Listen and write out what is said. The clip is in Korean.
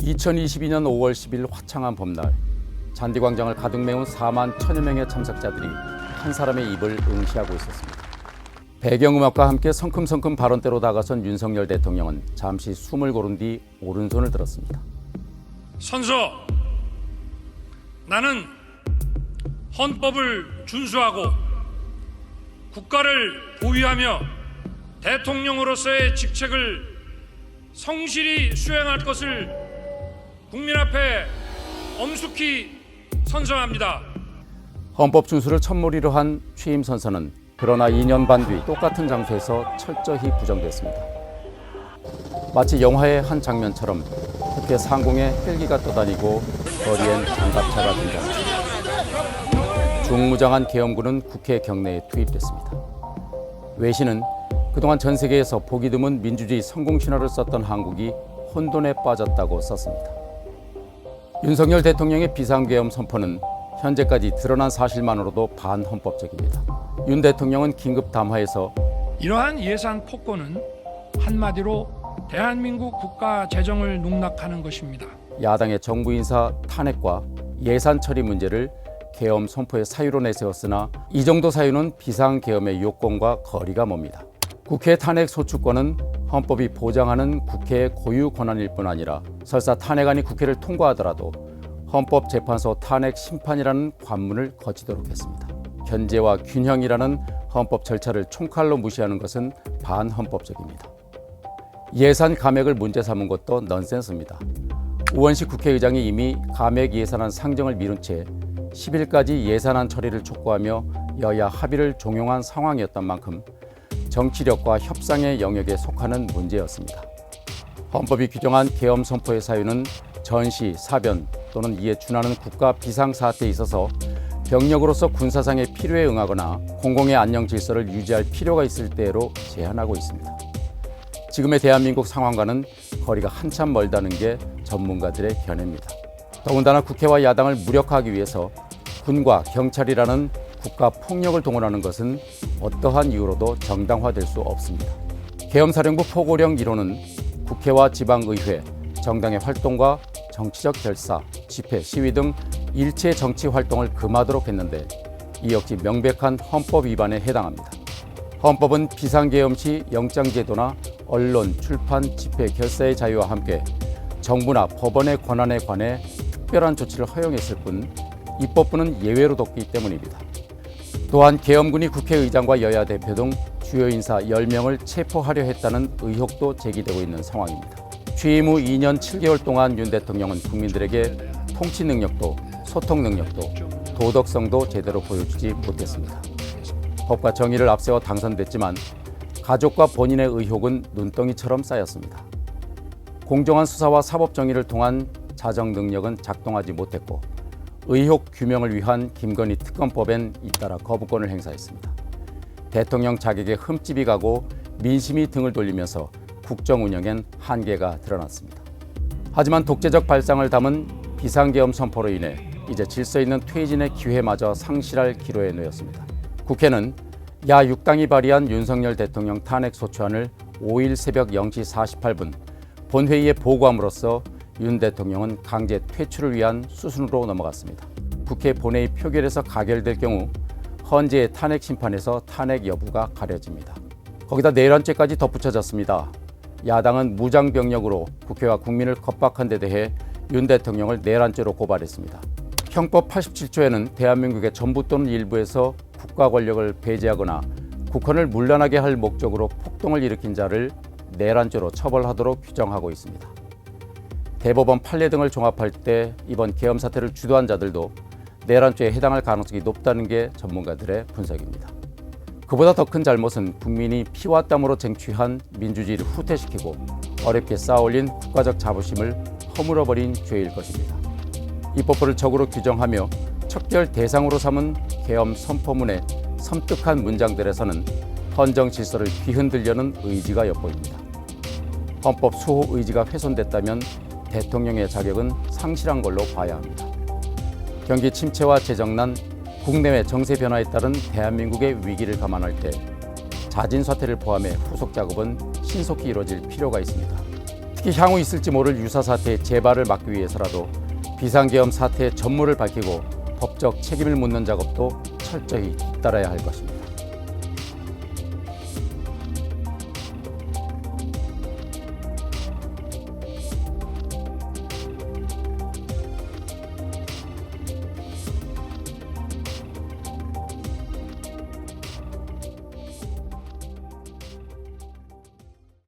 2022년 5월 10일 화창한 봄날, 잔디광장을 가득 메운 4만 1천여 명의 참석자들이 한 사람의 입을 응시하고 있었습니다. 배경음악과 함께 성큼성큼 발언대로 다가선 윤석열 대통령은 잠시 숨을 고른 뒤 오른손을 들었습니다. 선서, 나는 헌법을 준수하고 국가를 보위하며 대통령으로서의 직책을 성실히 수행할 것을 국민 앞에 엄숙히 선서합니다. 헌법 준수를 첫무리로 한 취임 선서는 그러나 2년 반 뒤 똑같은 장소에서 철저히 부정됐습니다. 마치 영화의 한 장면처럼 국회 상공에 헬기가 떠다니고 거리엔 장갑차가 등장했습니다. 중무장한 계엄군은 국회 경내에 투입됐습니다. 외신은 그동안 전 세계에서 보기 드문 민주주의 성공 신화를 썼던 한국이 혼돈에 빠졌다고 썼습니다. 윤석열 대통령의 비상계엄 선포는 현재까지 드러난 사실만으로도 반헌법적입니다. 윤 대통령은 긴급 담화에서 이러한 예산 폭거는 한마디로 대한민국 국가 재정을 농락하는 것입니다. 야당의 정부 인사 탄핵과 예산 처리 문제를 계엄 선포의 사유로 내세웠으나 이 정도 사유는 비상계엄의 요건과 거리가 멉니다. 국회 탄핵 소추권은 헌법이 보장하는 국회의 고유 권한일 뿐 아니라 설사 탄핵안이 국회를 통과하더라도 헌법재판소 탄핵 심판이라는 관문을 거치도록 했습니다. 견제와 균형이라는 헌법 절차를 총칼로 무시하는 것은 반헌법적입니다. 예산 감액을 문제 삼은 것도 넌센스입니다. 우원식 국회의장이 이미 감액 예산안 상정을 미룬 채 10일까지 예산안 처리를 촉구하며 여야 합의를 종용한 상황이었던 만큼 정치력과 협상의 영역에 속하는 문제였습니다. 헌법이 규정한 계엄 선포의 사유는 전시, 사변 또는 이에 준하는 국가 비상사태에 있어서 병력으로서 군사상의 필요에 응하거나 공공의 안녕 질서를 유지할 필요가 있을 때로 제한하고 있습니다. 지금의 대한민국 상황과는 거리가 한참 멀다는 게 전문가들의 견해입니다. 더군다나 국회와 야당을 무력화하기 위해서 군과 경찰이라는 국가 폭력을 동원하는 것은 어떠한 이유로도 정당화될 수 없습니다. 계엄사령부 포고령 1호는 국회와 지방의회, 정당의 활동과 정치적 결사, 집회, 시위 등 일체 정치 활동을 금하도록 했는데 이 역시 명백한 헌법 위반에 해당합니다. 헌법은 비상계엄 시 영장제도나 언론, 출판, 집회, 결사의 자유와 함께 정부나 법원의 권한에 관해 특별한 조치를 허용했을 뿐 입법부는 예외로 뒀기 때문입니다. 또한 계엄군이 국회의장과 여야 대표 등 주요 인사 10명을 체포하려 했다는 의혹도 제기되고 있는 상황입니다. 취임 후 2년 7개월 동안 윤 대통령은 국민들에게 통치 능력도 소통 능력도 도덕성도 제대로 보여주지 못했습니다. 법과 정의를 앞세워 당선됐지만 가족과 본인의 의혹은 눈덩이처럼 쌓였습니다. 공정한 수사와 사법 정의를 통한 자정 능력은 작동하지 못했고 의혹 규명을 위한 김건희 특검법엔 잇따라 거부권을 행사했습니다. 대통령 자격에 흠집이 가고 민심이 등을 돌리면서 국정 운영엔 한계가 드러났습니다. 하지만 독재적 발상을 담은 비상계엄 선포로 인해 이제 질서 있는 퇴진의 기회마저 상실할 기로에 놓였습니다. 국회는 야 6당이 발의한 윤석열 대통령 탄핵 소추안을 5일 새벽 0시 48분 본회의에 보고함으로써 윤 대통령은 강제 퇴출을 위한 수순으로 넘어갔습니다. 국회 본회의 표결에서 가결될 경우 헌재의 탄핵 심판에서 탄핵 여부가 가려집니다. 거기다 내란죄까지 덧붙여졌습니다. 야당은 무장병력으로 국회와 국민을 겁박한 데 대해 윤 대통령을 내란죄로 고발했습니다. 형법 87조에는 대한민국의 전부 또는 일부에서 국가 권력을 배제하거나 국헌을 문란하게 할 목적으로 폭동을 일으킨 자를 내란죄로 처벌하도록 규정하고 있습니다. 대법원 판례 등을 종합할 때 이번 계엄 사태를 주도한 자들도 내란죄에 해당할 가능성이 높다는 게 전문가들의 분석입니다. 그보다 더 큰 잘못은 국민이 피와 땀으로 쟁취한 민주주의를 후퇴시키고 어렵게 쌓아올린 국가적 자부심을 허물어버린 죄일 것입니다. 입법부를 적으로 규정하며 척결 대상으로 삼은 계엄 선포문의 섬뜩한 문장들에서는 헌정 질서를 뒤흔들려는 의지가 엿보입니다. 헌법 수호 의지가 훼손됐다면 대통령의 자격은 상실한 걸로 봐야 합니다. 경기 침체와 재정난, 국내외 정세 변화에 따른 대한민국의 위기를 감안할 때 자진 사퇴를 포함해 후속 작업은 신속히 이루어질 필요가 있습니다. 특히 향후 있을지 모를 유사 사태의 재발을 막기 위해서라도 비상계엄 사태의 전모를 밝히고 법적 책임을 묻는 작업도 철저히 잇따라야 할 것입니다.